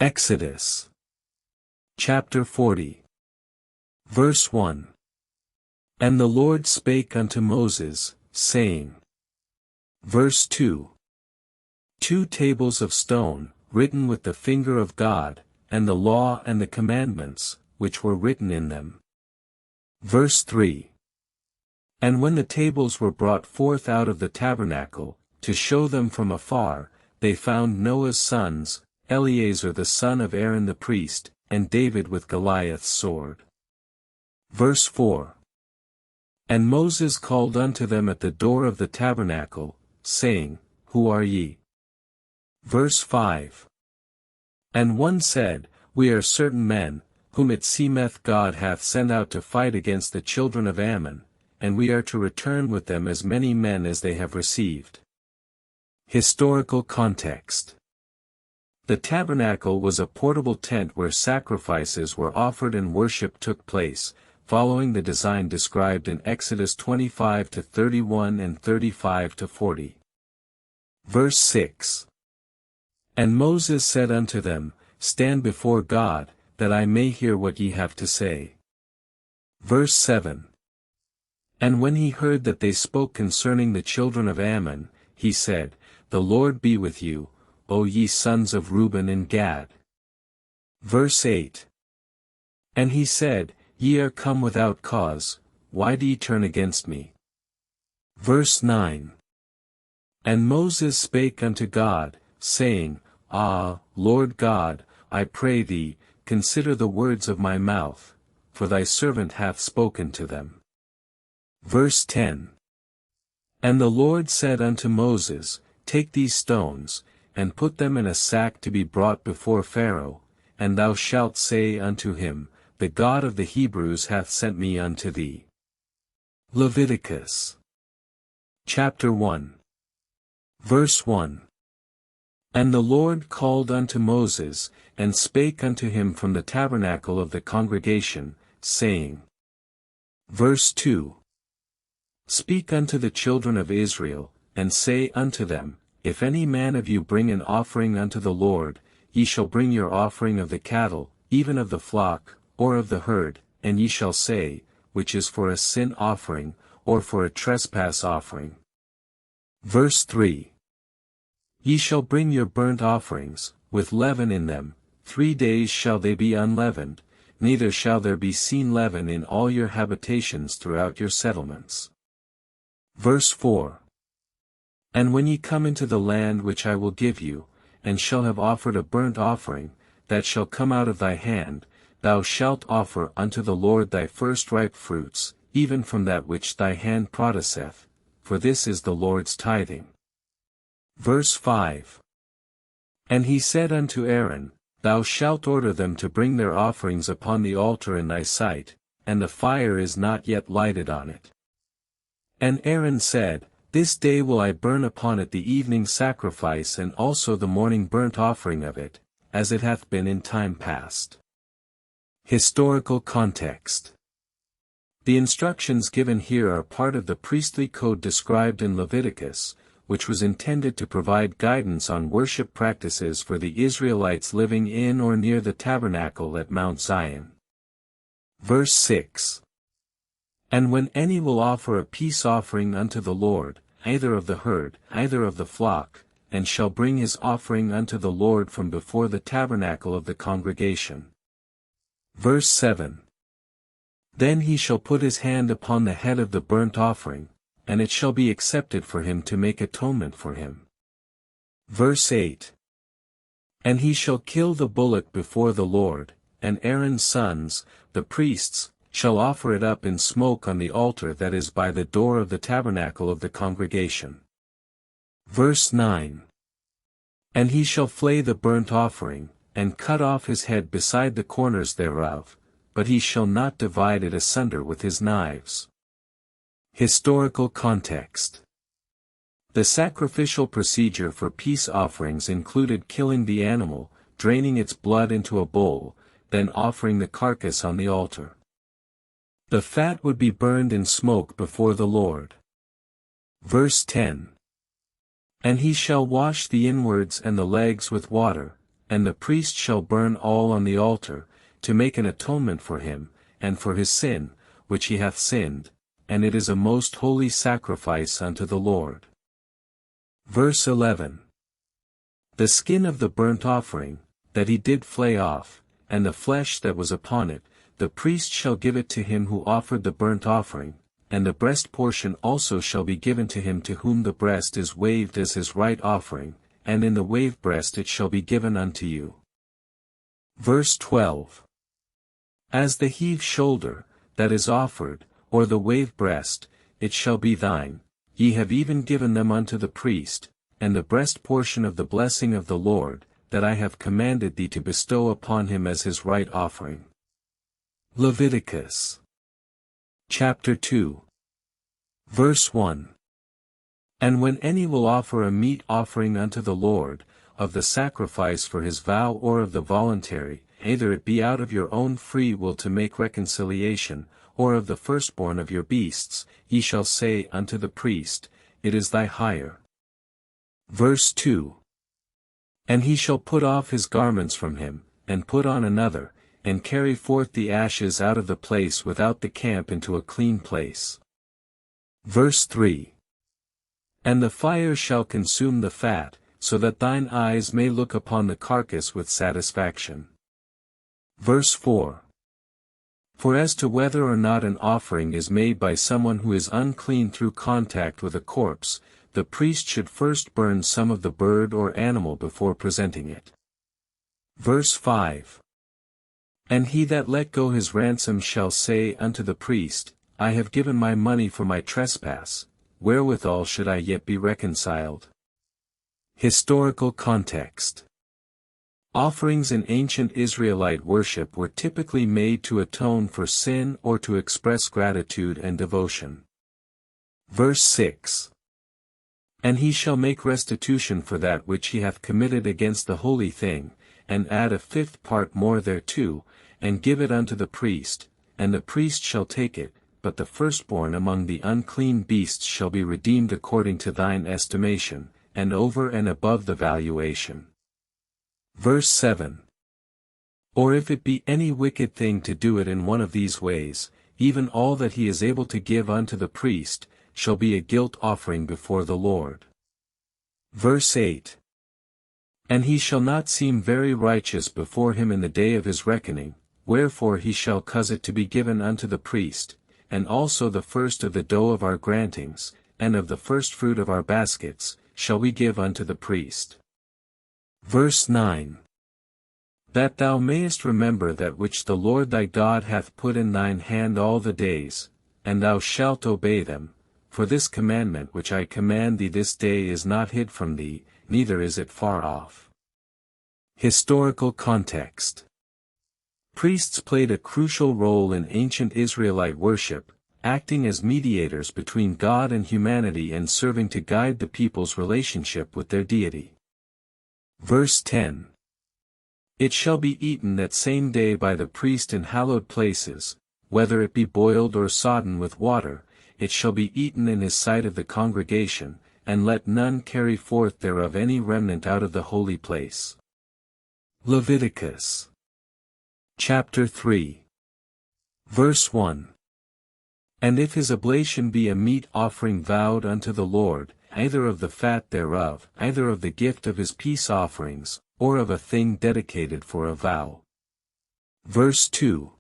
Exodus chapter 40 verse 1. And the Lord spake unto Moses, saying. Verse 2. 2 tables of stone, written with the finger of God, and the law and the commandments, which were written in them. Verse 3. And when the tables were brought forth out of the tabernacle, to show them from afar, they found Noah's sons, Eleazar the son of Aaron the priest, and David with Goliath's sword. Verse 4. And Moses called unto them at the door of the tabernacle, saying, Who are ye? Verse 5. And one said, We are certain men, whom it seemeth God hath sent out to fight against the children of Ammon, and we are to return with them as many men as they have received. Historical context. The tabernacle was a portable tent where sacrifices were offered and worship took place, following the design described in Exodus 25-31 and 35-40. Verse 6. And Moses said unto them, Stand before God, that I may hear what ye have to say. Verse 7. And when he heard that they spoke concerning the children of Ammon, he said, The Lord be with you, O ye sons of Reuben and Gad. Verse 8. And he said, Ye are come without cause, why do ye turn against me? Verse 9. And Moses spake unto God, saying, Ah, Lord God, I pray thee, consider the words of my mouth, for thy servant hath spoken to them. Verse 10. And the Lord said unto Moses, Take these stones, and put them in a sack to be brought before Pharaoh, and thou shalt say unto him, The God of the Hebrews hath sent me unto thee. Leviticus chapter 1 verse 1. And the Lord called unto Moses, and spake unto him from the tabernacle of the congregation, saying. Verse 2. Speak unto the children of Israel, and say unto them, If any man of you bring an offering unto the Lord, ye shall bring your offering of the cattle, even of the flock, or of the herd, and ye shall say, Which is for a sin offering, or for a trespass offering. Verse 3. Ye shall bring your burnt offerings, with leaven in them, 3 days shall they be unleavened, neither shall there be seen leaven in all your habitations throughout your settlements. Verse 4. And when ye come into the land which I will give you, and shall have offered a burnt offering, that shall come out of thy hand, thou shalt offer unto the Lord thy firstripe fruits, even from that which thy hand produceth, for this is the Lord's tithing. Verse 5. And he said unto Aaron, Thou shalt order them to bring their offerings upon the altar in thy sight, and the fire is not yet lighted on it. And Aaron said, This day will I burn upon it the evening sacrifice and also the morning burnt offering of it, as it hath been in time past. Historical context. The instructions given here are part of the priestly code described in Leviticus, which was intended to provide guidance on worship practices for the Israelites living in or near the tabernacle at Mount Zion. Verse 6. And when any will offer a peace offering unto the Lord, either of the herd, either of the flock, and shall bring his offering unto the Lord from before the tabernacle of the congregation. Verse 7. Then he shall put his hand upon the head of the burnt offering, and it shall be accepted for him to make atonement for him. Verse 8. And he shall kill the bullock before the Lord, and Aaron's sons, the priests, shall offer it up in smoke on the altar that is by the door of the tabernacle of the congregation. Verse 9. And he shall flay the burnt offering, and cut off his head beside the corners thereof, but he shall not divide it asunder with his knives. Historical context. The sacrificial procedure for peace offerings included killing the animal, draining its blood into a bowl, then offering the carcass on the altar. The fat would be burned in smoke before the Lord. Verse 10. And he shall wash the inwards and the legs with water, and the priest shall burn all on the altar, to make an atonement for him, and for his sin, which he hath sinned, and it is a most holy sacrifice unto the Lord. Verse 11. The skin of the burnt offering, that he did flay off, and the flesh that was upon it, the priest shall give it to him who offered the burnt offering, and the breast portion also shall be given to him to whom the breast is waved as his right offering, and in the wave breast it shall be given unto you. Verse 12. As the heave shoulder, that is offered, or the wave breast, it shall be thine, ye have even given them unto the priest, and the breast portion of the blessing of the Lord, that I have commanded thee to bestow upon him as his right offering. Leviticus chapter 2 verse 1. And when any will offer a meat offering unto the Lord, of the sacrifice for his vow or of the voluntary, either it be out of your own free will to make reconciliation, or of the firstborn of your beasts, ye shall say unto the priest, it is thy hire. Verse 2. And he shall put off his garments from him, and put on another, and carry forth the ashes out of the place without the camp into a clean place. Verse 3. And the fire shall consume the fat, so that thine eyes may look upon the carcass with satisfaction. Verse 4. For as to whether or not an offering is made by someone who is unclean through contact with a corpse, the priest should first burn some of the bird or animal before presenting it. Verse 5. And he that let go his ransom shall say unto the priest, I have given my money for my trespass, wherewithal should I yet be reconciled? Historical context. Offerings in ancient Israelite worship were typically made to atone for sin or to express gratitude and devotion. Verse 6. And he shall make restitution for that which he hath committed against the holy thing, and add a fifth part more thereto, and give it unto the priest, and the priest shall take it, but the firstborn among the unclean beasts shall be redeemed according to thine estimation, and over and above the valuation. Verse 7. Or if it be any wicked thing to do it in one of these ways, even all that he is able to give unto the priest, shall be a guilt offering before the Lord. Verse 8. And he shall not seem very righteous before him in the day of his reckoning, wherefore he shall cause it to be given unto the priest, and also the first of the dough of our grantings, and of the first fruit of our baskets, shall we give unto the priest. Verse 9. That thou mayest remember that which the Lord thy God hath put in thine hand all the days, and thou shalt obey them, for this commandment which I command thee this day is not hid from thee, neither is it far off. Historical context. Priests played a crucial role in ancient Israelite worship, acting as mediators between God and humanity and serving to guide the people's relationship with their deity. Verse 10. It shall be eaten that same day by the priest in hallowed places, whether it be boiled or sodden with water, it shall be eaten in his sight of the congregation, and let none carry forth thereof any remnant out of the holy place. Leviticus chapter 3 verse 1. And if his oblation be a meat offering vowed unto the Lord, either of the fat thereof, either of the gift of his peace offerings, or of a thing dedicated for a vow. Verse 2.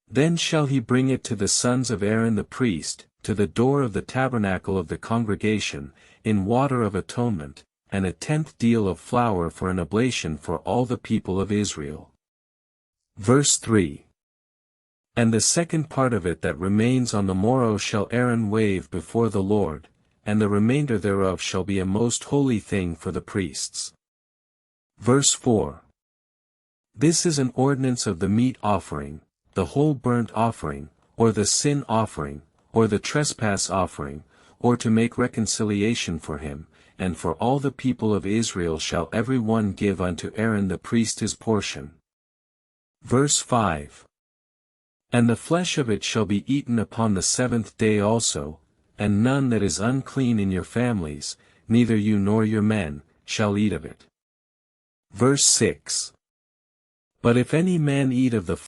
Then shall he bring it to the sons of Aaron the priest, to the door of the tabernacle of the congregation, in water of atonement, and a tenth deal of flour for an oblation for all the people of Israel. Verse 3. And the second part of it that remains on the morrow shall Aaron wave before the Lord, and the remainder thereof shall be a most holy thing for the priests. Verse 4. This is an ordinance of the meat offering, the whole burnt offering, or the sin offering, or the trespass offering, or to make reconciliation for him, and for all the people of Israel shall every one give unto Aaron the priest his portion. Verse 5. And the flesh of it shall be eaten upon the seventh day also, and none that is unclean in your families, neither you nor your men, shall eat of it. Verse 6. But if any man eat of the